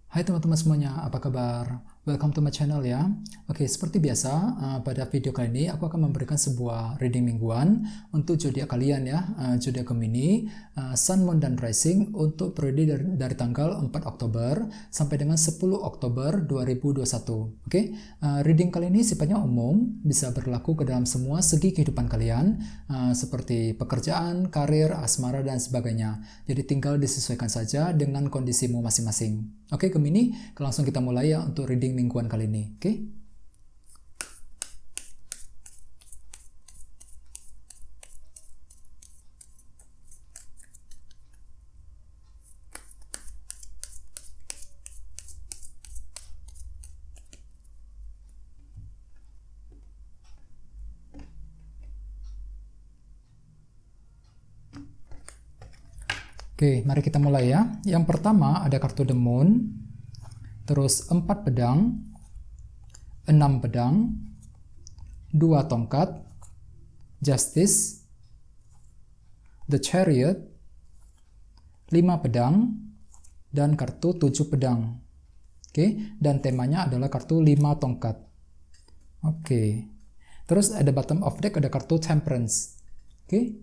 Hai teman-teman semuanya, apa kabar? Welcome to my channel ya. Oke, seperti biasa, pada video kali ini aku akan memberikan sebuah reading mingguan untuk zodiak kalian ya, zodiak Gemini, Sun, Moon, dan Rising untuk periode dari tanggal 4 Oktober sampai dengan 10 Oktober 2021. Oke, reading kali ini sifatnya umum, bisa berlaku ke dalam semua segi kehidupan kalian, seperti pekerjaan, karir, asmara, dan sebagainya. Jadi tinggal disesuaikan saja dengan kondisimu masing-masing. Oke, Gemini, langsung kita mulai ya untuk reading mingguan kali ini. Oke. Oke, mari kita mulai ya. Yang pertama ada kartu The Moon, terus 4 pedang, 6 pedang, 2 tongkat, Justice, The Chariot, 5 pedang, dan kartu 7 pedang. Oke, dan temanya adalah kartu 5 tongkat. Oke, terus ada bottom of deck ada kartu Temperance. Oke.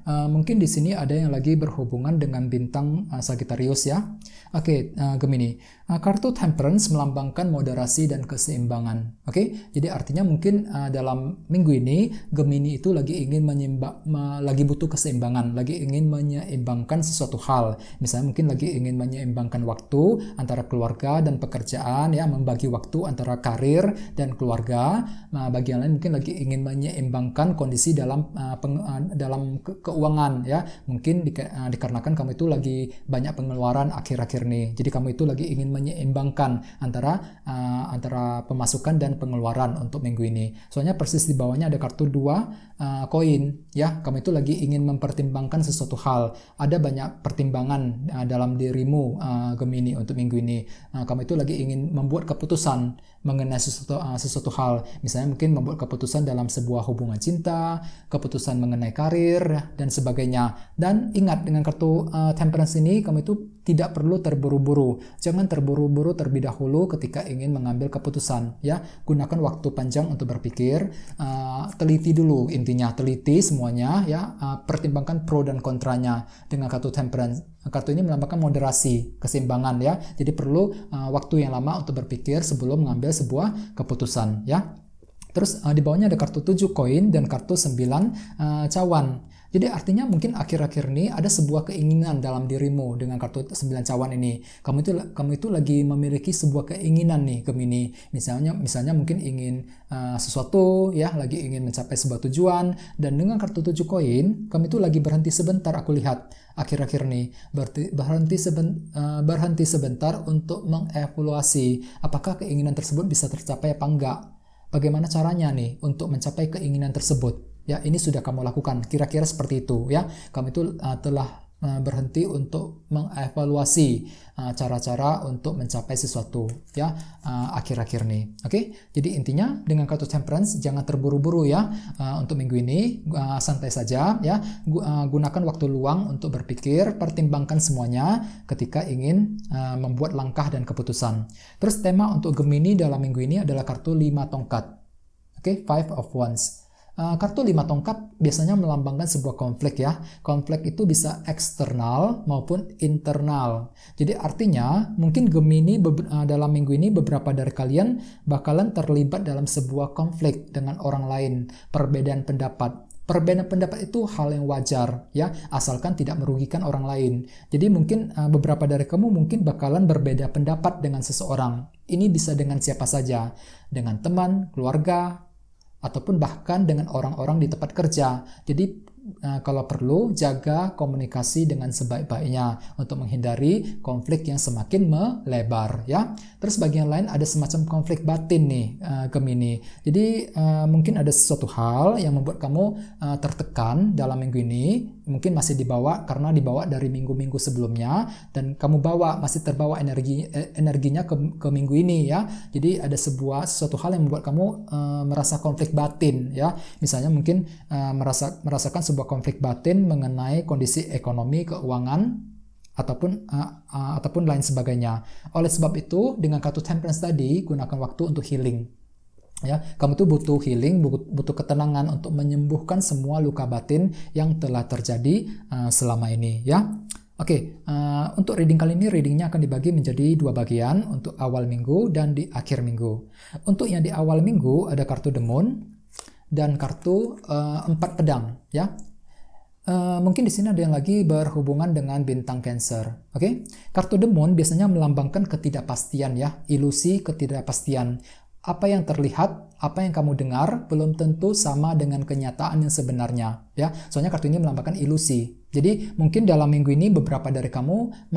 Mungkin di sini ada yang lagi berhubungan dengan bintang Sagittarius ya. Oke, Gemini. Kartu Temperance melambangkan moderasi dan keseimbangan. Oke, jadi artinya mungkin dalam minggu ini Gemini itu lagi ingin lagi butuh keseimbangan, lagi ingin menyeimbangkan sesuatu hal. Misalnya mungkin lagi ingin menyeimbangkan waktu antara keluarga dan pekerjaan ya, membagi waktu antara karir dan keluarga. Nah, bagi yang lain mungkin lagi ingin menyeimbangkan kondisi dalam keuangan ya, mungkin dikarenakan kamu itu lagi banyak pengeluaran akhir-akhir nih, jadi kamu itu lagi ingin menyeimbangkan antara pemasukan dan pengeluaran untuk minggu ini. Soalnya persis di bawahnya ada kartu 2 koin ya, kamu itu lagi ingin mempertimbangkan sesuatu hal, ada banyak pertimbangan dalam dirimu Gemini untuk minggu ini. Kamu itu lagi ingin membuat keputusan mengenai sesuatu hal, misalnya mungkin membuat keputusan dalam sebuah hubungan cinta, keputusan mengenai karir dan sebagainya. Dan ingat, dengan kartu Temperance ini kamu itu tidak perlu terburu-buru. Jangan terburu-buru terlebih dahulu ketika ingin mengambil keputusan ya. Gunakan waktu panjang untuk berpikir, teliti dulu, intinya teliti semuanya ya, pertimbangkan pro dan kontranya. Dengan kartu Temperance, kartu ini melambangkan moderasi, keseimbangan ya. Jadi perlu waktu yang lama untuk berpikir sebelum mengambil sebuah keputusan ya. Terus di bawahnya ada kartu 7 koin dan kartu 9 cawan. Jadi artinya mungkin akhir-akhir ini ada sebuah keinginan dalam dirimu dengan kartu 9 cawan ini. Kamu itu lagi memiliki sebuah keinginan nih Gemini. Misalnya mungkin ingin sesuatu ya, lagi ingin mencapai sebuah tujuan, dan dengan kartu 7 koin kamu itu lagi berhenti sebentar, aku lihat akhir-akhir ini berhenti sebentar untuk mengevaluasi apakah keinginan tersebut bisa tercapai apa enggak. Bagaimana caranya nih untuk mencapai keinginan tersebut? Ya, ini sudah kamu lakukan, kira-kira seperti itu ya. Kamu itu telah berhenti untuk mengevaluasi cara-cara untuk mencapai sesuatu ya, akhir-akhir ini. Oke, jadi intinya dengan kartu Temperance jangan terburu-buru ya. Untuk minggu ini santai saja ya. Gunakan waktu luang untuk berpikir, pertimbangkan semuanya ketika ingin membuat langkah dan keputusan. Terus tema untuk Gemini dalam minggu ini adalah kartu 5 tongkat. Oke, 5 of Wands. Kartu 5 tongkat biasanya melambangkan sebuah konflik ya. Konflik itu bisa eksternal maupun internal. Jadi artinya mungkin Gemini dalam minggu ini beberapa dari kalian bakalan terlibat dalam sebuah konflik dengan orang lain. Perbedaan pendapat. Perbedaan pendapat itu hal yang wajar ya, asalkan tidak merugikan orang lain. Jadi mungkin beberapa dari kamu mungkin bakalan berbeda pendapat dengan seseorang. Ini bisa dengan siapa saja, dengan teman, keluarga, ataupun bahkan dengan orang-orang di tempat kerja. Jadi kalau perlu jaga komunikasi dengan sebaik-baiknya untuk menghindari konflik yang semakin melebar ya. Terus bagian lain ada semacam konflik batin nih Gemini. Jadi mungkin ada sesuatu hal yang membuat kamu tertekan dalam minggu ini. Mungkin masih karena dibawa dari minggu-minggu sebelumnya, dan kamu masih terbawa energinya ke minggu ini ya. Jadi ada sesuatu hal yang membuat kamu merasa konflik batin ya. Misalnya mungkin merasakan sebuah konflik batin mengenai kondisi ekonomi, keuangan, ataupun lain sebagainya. Oleh sebab itu, dengan kartu Temperance tadi, gunakan waktu untuk healing. Ya, kamu tuh butuh healing, butuh ketenangan untuk menyembuhkan semua luka batin yang telah terjadi selama ini, ya. Oke, untuk reading kali ini, readingnya akan dibagi menjadi 2 bagian, untuk awal minggu dan di akhir minggu. Untuk yang di awal minggu ada kartu The Moon dan kartu 4 pedang, ya. Mungkin di sini ada yang lagi berhubungan dengan bintang Cancer. Oke, kartu The Moon biasanya melambangkan ketidakpastian, ya, ilusi ketidakpastian. Apa yang terlihat, apa yang kamu dengar belum tentu sama dengan kenyataan yang sebenarnya, ya. Soalnya kartu ini melambangkan ilusi. Jadi mungkin dalam minggu ini beberapa dari kamu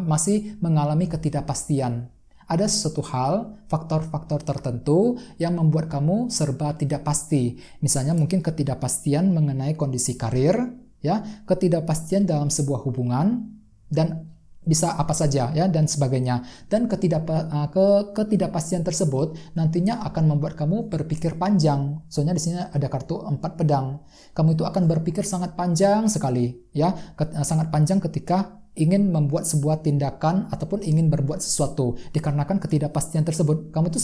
masih mengalami ketidakpastian. Ada sesuatu hal, faktor-faktor tertentu yang membuat kamu serba tidak pasti. Misalnya mungkin ketidakpastian mengenai kondisi karir, ya, ketidakpastian dalam sebuah hubungan, dan bisa apa saja, ya, dan sebagainya. Dan ketidakpastian tersebut nantinya akan membuat kamu berpikir panjang. Soalnya di sini ada kartu 4 pedang. Kamu itu akan berpikir sangat panjang sekali, ya, sangat panjang ketika ingin membuat sebuah tindakan ataupun ingin berbuat sesuatu. Dikarenakan ketidakpastian tersebut, kamu itu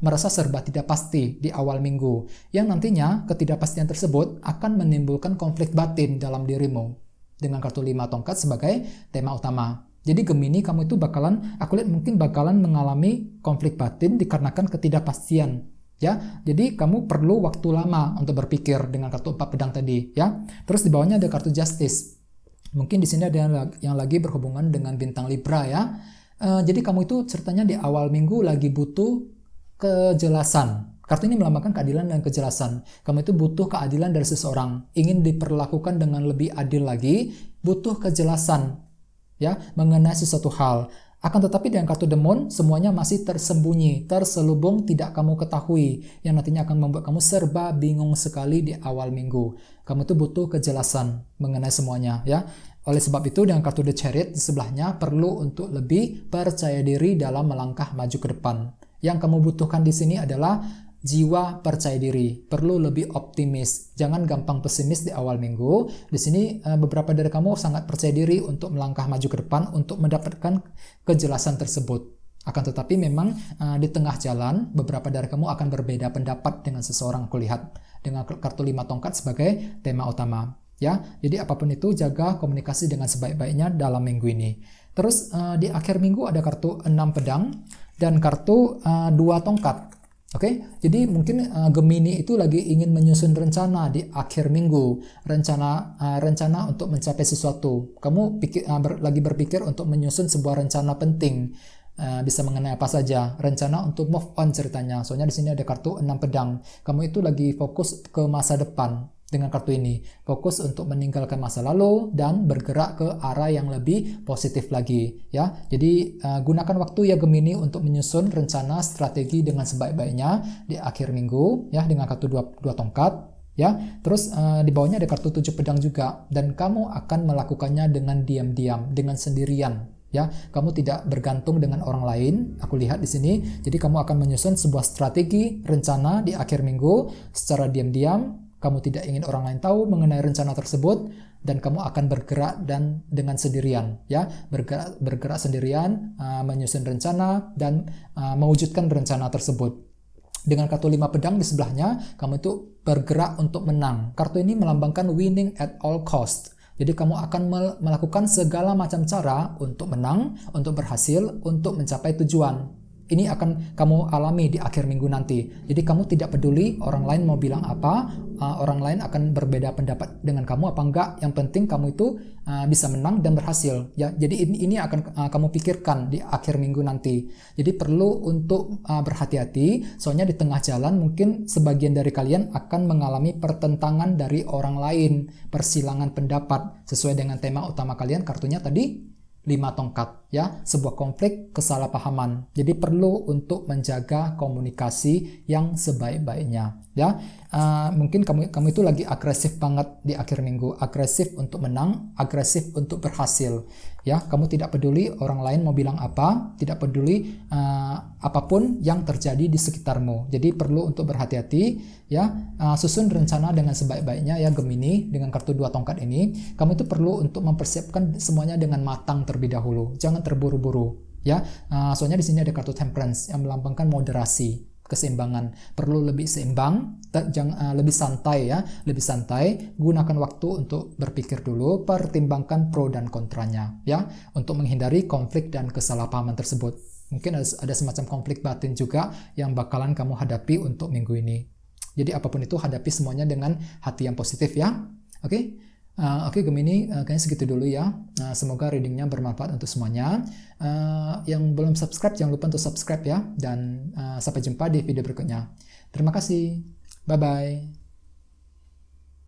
merasa serba tidak pasti di awal minggu, yang nantinya ketidakpastian tersebut akan menimbulkan konflik batin dalam dirimu dengan kartu 5 tongkat sebagai tema utama. Jadi Gemini, kamu itu aku lihat mungkin bakalan mengalami konflik batin dikarenakan ketidakpastian, ya. Jadi kamu perlu waktu lama untuk berpikir dengan kartu 4 pedang tadi, ya. Terus di bawahnya ada kartu Justice. Mungkin di sini ada yang lagi berhubungan dengan bintang Libra, ya. Jadi kamu itu ceritanya di awal minggu lagi butuh kejelasan. Kartu ini melambangkan keadilan dan kejelasan. Kamu itu butuh keadilan dari seseorang, ingin diperlakukan dengan lebih adil lagi, butuh kejelasan, ya, mengenai sesuatu hal. Akan tetapi dengan kartu The Moon, semuanya masih tersembunyi, terselubung, tidak kamu ketahui, yang nantinya akan membuat kamu serba bingung sekali di awal minggu. Kamu itu butuh kejelasan mengenai semuanya, ya. Oleh sebab itu, dengan kartu The Chariot di sebelahnya perlu untuk lebih percaya diri dalam melangkah maju ke depan. Yang kamu butuhkan di sini adalah jiwa percaya diri, perlu lebih optimis, jangan gampang pesimis di awal minggu. Di sini beberapa dari kamu sangat percaya diri untuk melangkah maju ke depan untuk mendapatkan kejelasan tersebut. Akan tetapi memang di tengah jalan beberapa dari kamu akan berbeda pendapat dengan seseorang, aku lihat dengan kartu 5 tongkat sebagai tema utama, ya. Jadi apapun itu, jaga komunikasi dengan sebaik-baiknya dalam minggu ini. Terus di akhir minggu ada kartu 6 pedang dan kartu 2 tongkat. Oke, jadi mungkin Gemini itu lagi ingin menyusun rencana di akhir minggu, rencana untuk mencapai sesuatu. Kamu lagi berpikir untuk menyusun sebuah rencana penting, bisa mengenai apa saja, rencana untuk move on ceritanya. Soalnya di sini ada kartu 6 pedang. Kamu itu lagi fokus ke masa depan. Dengan kartu ini, fokus untuk meninggalkan masa lalu dan bergerak ke arah yang lebih positif lagi, ya. Jadi gunakan waktu, ya Gemini, untuk menyusun rencana strategi dengan sebaik-baiknya di akhir minggu, ya, dengan kartu 2 tongkat, ya. Terus di bawahnya ada kartu 7 pedang juga, dan kamu akan melakukannya dengan diam-diam, dengan sendirian, ya. Kamu tidak bergantung dengan orang lain, aku lihat di sini. Jadi kamu akan menyusun sebuah strategi rencana di akhir minggu secara diam-diam. Kamu tidak ingin orang lain tahu mengenai rencana tersebut, dan kamu akan bergerak dan dengan sendirian, ya, bergerak sendirian, menyusun rencana dan mewujudkan rencana tersebut. Dengan kartu 5 pedang di sebelahnya, kamu itu bergerak untuk menang. Kartu ini melambangkan winning at all cost. Jadi kamu akan melakukan segala macam cara untuk menang, untuk berhasil, untuk mencapai tujuan. Ini akan kamu alami di akhir minggu nanti. Jadi kamu tidak peduli orang lain mau bilang apa, orang lain akan berbeda pendapat dengan kamu apa enggak. Yang penting kamu itu bisa menang dan berhasil, ya. Jadi ini akan kamu pikirkan di akhir minggu nanti. Jadi perlu untuk berhati-hati, soalnya di tengah jalan mungkin sebagian dari kalian akan mengalami pertentangan dari orang lain, persilangan pendapat sesuai dengan tema utama kalian. Kartunya tadi 5 tongkat. ya, sebuah konflik, kesalahpahaman. Jadi perlu untuk menjaga komunikasi yang sebaik-baiknya, ya. Mungkin kamu itu lagi agresif banget di akhir minggu, agresif untuk menang, agresif untuk berhasil, ya. Kamu tidak peduli orang lain mau bilang apa, tidak peduli apapun yang terjadi di sekitarmu. Jadi perlu untuk berhati-hati, ya. Susun rencana dengan sebaik-baiknya, ya, Gemini, dengan kartu 2 tongkat ini. Kamu itu perlu untuk mempersiapkan semuanya dengan matang terlebih dahulu. Jangan terburu-buru, ya. Soalnya di sini ada kartu Temperance yang melambangkan moderasi, keseimbangan. Perlu lebih seimbang, lebih santai, ya, lebih santai. Gunakan waktu untuk berpikir dulu, pertimbangkan pro dan kontranya, ya, untuk menghindari konflik dan kesalahpahaman tersebut. Mungkin ada semacam konflik batin juga yang bakalan kamu hadapi untuk minggu ini. Jadi apapun itu, hadapi semuanya dengan hati yang positif, ya. Oke? Oke, Gemini, kayaknya segitu dulu, ya. Semoga readingnya bermanfaat untuk semuanya. Yang belum subscribe, jangan lupa untuk subscribe, ya. Dan sampai jumpa di video berikutnya. Terima kasih. Bye-bye.